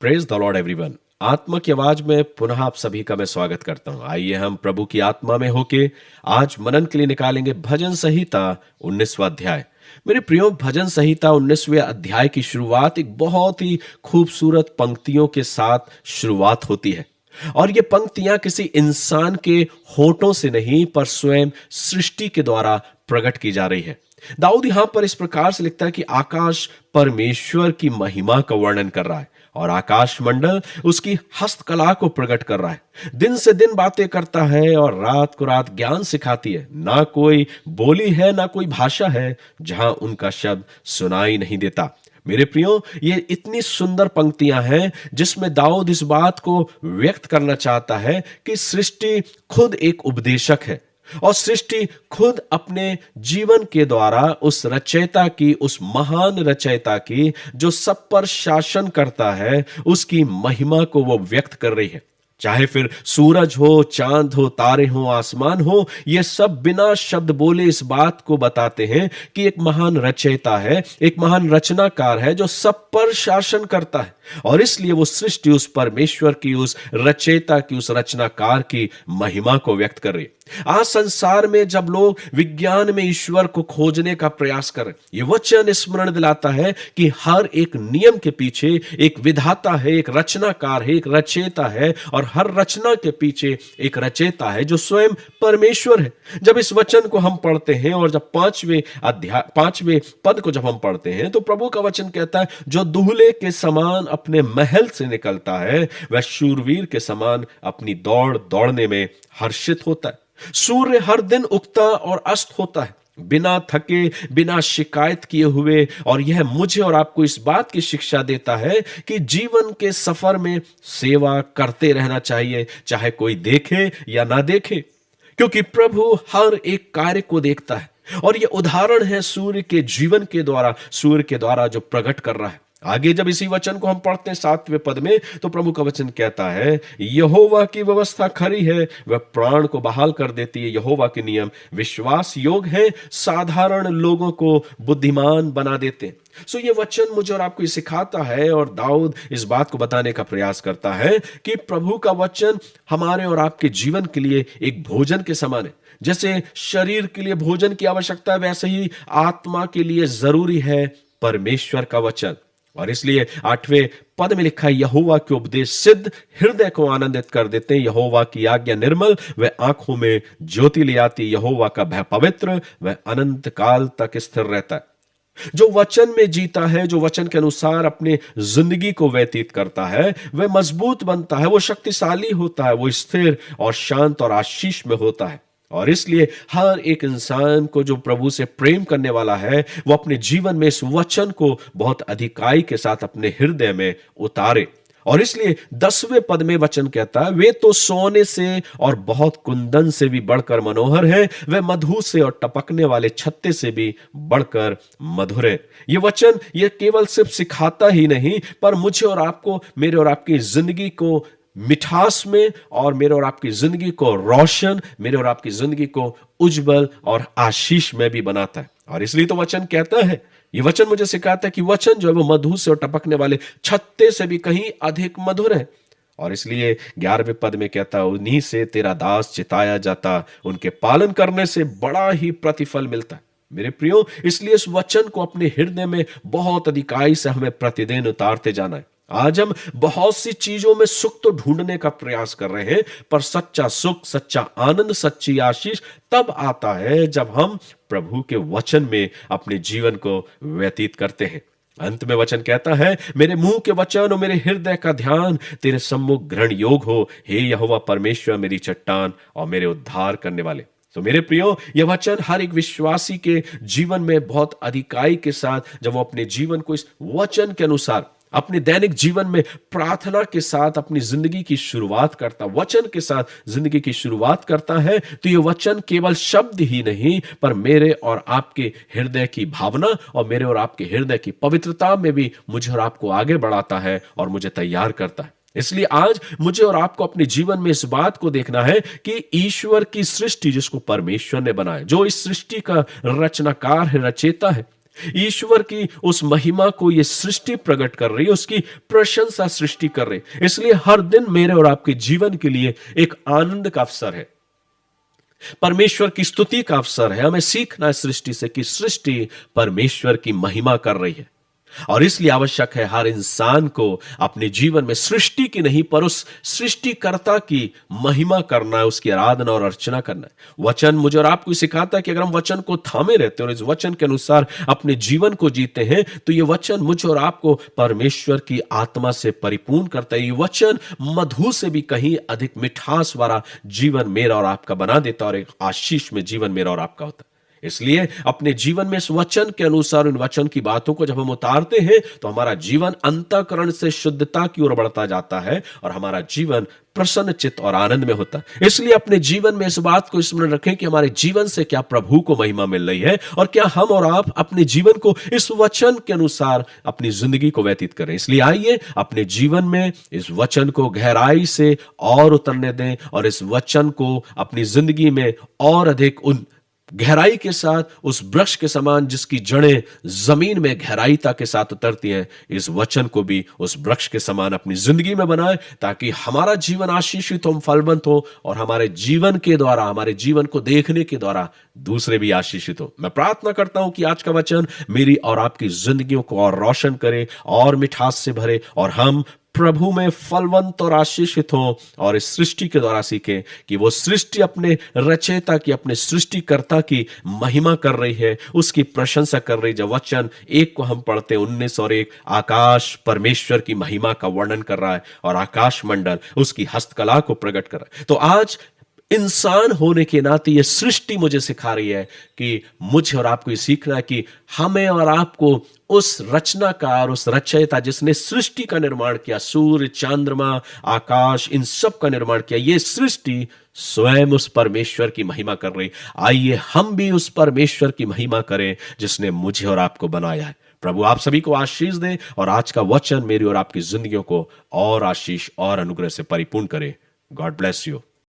Praise the Lord everyone. आत्मा की आवाज में पुनः आप सभी का मैं स्वागत करता हूं। आइए हम प्रभु की आत्मा में होके आज मनन के लिए निकालेंगे भजन संहिता 19वां अध्याय। मेरे प्रियो, भजन संहिता 19वें अध्याय की शुरुआत एक बहुत ही खूबसूरत पंक्तियों के साथ शुरुआत होती है। और ये पंक्तियां किसी इंसान के होठों से नहीं पर स्वयं सृष्टि के द्वारा प्रकट की जा रही है। दाऊद यहां पर इस प्रकार से लिखता है कि आकाश परमेश्वर की महिमा का वर्णन कर रहा है और आकाश मंडल उसकी हस्तकला को प्रकट कर रहा है। दिन से दिन बातें करता है और रात को रात ज्ञान सिखाती है। ना कोई बोली है ना कोई भाषा है जहां उनका शब्द सुनाई नहीं देता। मेरे प्रियो, ये इतनी सुंदर पंक्तियां हैं जिसमें दाऊद इस बात को व्यक्त करना चाहता है कि सृष्टि खुद एक उपदेशक है और सृष्टि खुद अपने जीवन के द्वारा उस रचयिता की, उस महान रचयिता की जो सब पर शासन करता है, उसकी महिमा को वो व्यक्त कर रही है। चाहे फिर सूरज हो, चांद हो, तारे हो, आसमान हो, ये सब बिना शब्द बोले इस बात को बताते हैं कि एक महान रचयिता है, एक महान रचनाकार है जो सब पर शासन करता है। और इसलिए वो सृष्टि उस परमेश्वर की, उस रचयिता की, उस रचनाकार की महिमा को व्यक्त कर रही है। आज संसार में जब लोग विज्ञान में ईश्वर को खोजने का प्रयास कर रहे, ये वचन स्मरण दिलाता है कि हर एक नियम के पीछे एक विधाता है, एक रचनाकार है, एक रचयिता है और हर रचना के पीछे एक रचयिता है जो स्वयं परमेश्वर है। जब इस वचन को हम पढ़ते हैं और जब पांचवें पद को जब हम पढ़ते हैं तो प्रभु का वचन कहता है, जो दूल्हे के समान अपने महल से निकलता है वह शूरवीर के समान अपनी दौड़ दौड़ने में हर्षित होता है। सूर्य हर दिन उगता और अस्त होता है बिना थके, बिना शिकायत किए हुए, और यह मुझे और आपको इस बात की शिक्षा देता है कि जीवन के सफर में सेवा करते रहना चाहिए, चाहे कोई देखे या ना देखे, क्योंकि प्रभु हर एक कार्य को देखता है। और यह उदाहरण है सूर्य के जीवन के द्वारा, सूर्य के द्वारा जो प्रकट कर रहा है। आगे जब इसी वचन को हम पढ़ते हैं 7वें पद में, तो प्रभु का वचन कहता है, यहोवा की व्यवस्था खरी है, वह प्राण को बहाल कर देती है। यहोवा के नियम विश्वास योग्य है, साधारण लोगों को बुद्धिमान बना देते हैं। सो ये वचन मुझे और आपको ये सिखाता है और दाऊद इस बात को बताने का प्रयास करता है कि प्रभु का वचन हमारे और आपके जीवन के लिए एक भोजन के समान है। जैसे शरीर के लिए भोजन की आवश्यकता है, वैसे ही आत्मा के लिए जरूरी है परमेश्वर का वचन। और इसलिए 8वें पद में लिखा है, यहोवा के उपदेश सिद्ध, हृदय को आनंदित कर देते हैं। यहोवा की आज्ञा निर्मल, वह आंखों में ज्योति ले आती। यहोवा का भय पवित्र, वह अनंत काल तक स्थिर रहता है। जो वचन में जीता है, जो वचन के अनुसार अपने जिंदगी को व्यतीत करता है, वह मजबूत बनता है, वो शक्तिशाली होता है, वो स्थिर और शांत और आशीष में होता है। और इसलिए हर एक इंसान को जो प्रभु से प्रेम करने वाला है, वो अपने जीवन में इस वचन को बहुत अधिकाई के साथ अपने हृदय में उतारे। और इसलिए 10वें पद में वचन कहता है, वे तो सोने से और बहुत कुंदन से भी बढ़कर मनोहर है, वे मधु से और टपकने वाले छत्ते से भी बढ़कर मधुर है। ये वचन ये केवल सिर्फ सिखाता ही नहीं, पर मुझे और आपको, मेरे और आपकी जिंदगी को मिठास में और मेरे और आपकी जिंदगी को रोशन, मेरे और आपकी जिंदगी को उज्जवल और आशीष में भी बनाता है। और इसलिए तो वचन कहता है, ये वचन मुझे सिखाता है कि वचन जो है वो मधु से और टपकने वाले छत्ते से भी कहीं अधिक मधुर है। और इसलिए 11वें पद में कहता है, उन्हीं से तेरा दास चिताया जाता, उनके पालन करने से बड़ा ही प्रतिफल मिलता है। मेरे प्रियो, इसलिए इस वचन को अपने हृदय में बहुत अधिकाई से हमें प्रतिदिन उतारते जाना है। आज हम बहुत सी चीजों में सुख तो ढूंढने का प्रयास कर रहे हैं, पर सच्चा सुख, सच्चा आनंद, सच्ची आशीष तब आता है जब हम प्रभु के वचन में अपने जीवन को व्यतीत करते हैं। अंत में वचन कहता है, मेरे मुंह के वचन और मेरे हृदय का ध्यान तेरे सम्मुख ग्रहण योग हो, हे यहोवा परमेश्वर, मेरी चट्टान और मेरे उद्धार करने वाले। तो मेरे प्रियो, यह वचन हर एक विश्वासी के जीवन में बहुत अधिकाई के साथ जब वो अपने जीवन को इस वचन के अनुसार अपने दैनिक जीवन में प्रार्थना के साथ अपनी जिंदगी की शुरुआत करता, वचन के साथ जिंदगी की शुरुआत करता है, तो ये वचन केवल शब्द ही नहीं, पर मेरे और आपके हृदय की भावना और मेरे और आपके हृदय की पवित्रता में भी मुझे और आपको आगे बढ़ाता है और मुझे तैयार करता है। इसलिए आज मुझे और आपको अपने जीवन में इस बात को देखना है कि ईश्वर की सृष्टि जिसको परमेश्वर ने बनाया, जो इस सृष्टि का रचनाकार है, रचेता है, ईश्वर की उस महिमा को ये सृष्टि प्रकट कर रही है, उसकी प्रशंसा सृष्टि कर रही है। इसलिए हर दिन मेरे और आपके जीवन के लिए एक आनंद का अवसर है, परमेश्वर की स्तुति का अवसर है। हमें सीखना है सृष्टि से कि सृष्टि परमेश्वर की महिमा कर रही है, और इसलिए आवश्यक है हर इंसान को अपने जीवन में सृष्टि की नहीं पर उस सृष्टिकर्ता की महिमा करना है, उसकी आराधना और अर्चना करना है। वचन मुझे और आपको सिखाता है कि अगर हम वचन को थामे रहते हैं और इस वचन के अनुसार अपने जीवन को जीते हैं तो ये वचन मुझे और आपको परमेश्वर की आत्मा से परिपूर्ण करता है। ये वचन मधु से भी कहीं अधिक मिठास वाला जीवन मेरा और आपका बना देता है और एक आशीष में जीवन मेरा और आपका होता है। इसलिए अपने जीवन में इस वचन के अनुसार इन वचन की बातों को जब हम उतारते हैं तो हमारा जीवन अंतःकरण से शुद्धता की ओर बढ़ता जाता है और हमारा जीवन प्रसन्न चित्त और आनंद में होता है। इसलिए अपने जीवन में इस बात को स्मरण रखें कि हमारे जीवन से क्या प्रभु को महिमा मिल रही है और क्या हम और आप अपने जीवन को इस वचन के अनुसार अपनी जिंदगी को व्यतीत करें। इसलिए आइए अपने जीवन में इस वचन को गहराई से और उतरने दें और इस वचन को अपनी जिंदगी में और अधिक उन गहराई के साथ उस वृक्ष के समान जिसकी जड़ें जमीन में गहराईता के साथ उतरती हैं, इस वचन को भी उस वृक्ष के समान अपनी जिंदगी में बनाएं ताकि हमारा जीवन आशीषित हो, हम फलवंत हो और हमारे जीवन के द्वारा, हमारे जीवन को देखने के द्वारा दूसरे भी आशीषित हो। मैं प्रार्थना करता हूं कि आज का वचन मेरी और आपकी जिंदगियों को और रोशन करे और मिठास से भरे और हम प्रभु में फलवंत और आशीषित हो और इस सृष्टि के द्वारा सीखें कि वो सृष्टि अपने रचयिता की, अपने सृष्टिकर्ता की महिमा कर रही है, उसकी प्रशंसा कर रही है। जब वचन 1 को हम पढ़ते हैं 19 और 1, आकाश परमेश्वर की महिमा का वर्णन कर रहा है और आकाश मंडल उसकी हस्तकला को प्रकट कर रहा है। तो आज इंसान होने के नाते यह सृष्टि मुझे सिखा रही है कि मुझे और आपको ये सीखना है कि हमें और आपको उस रचनाकार, उस रचयिता जिसने सृष्टि का निर्माण किया, सूर्य, चंद्रमा, आकाश, इन सब का निर्माण किया, ये सृष्टि स्वयं उस परमेश्वर की महिमा कर रही। आइए हम भी उस परमेश्वर की महिमा करें जिसने मुझे और आपको बनाया है। प्रभु आप सभी को आशीष दें और आज का वचन मेरी और आपकी जिंदगियों को और आशीष और अनुग्रह से परिपूर्ण करे। God bless you.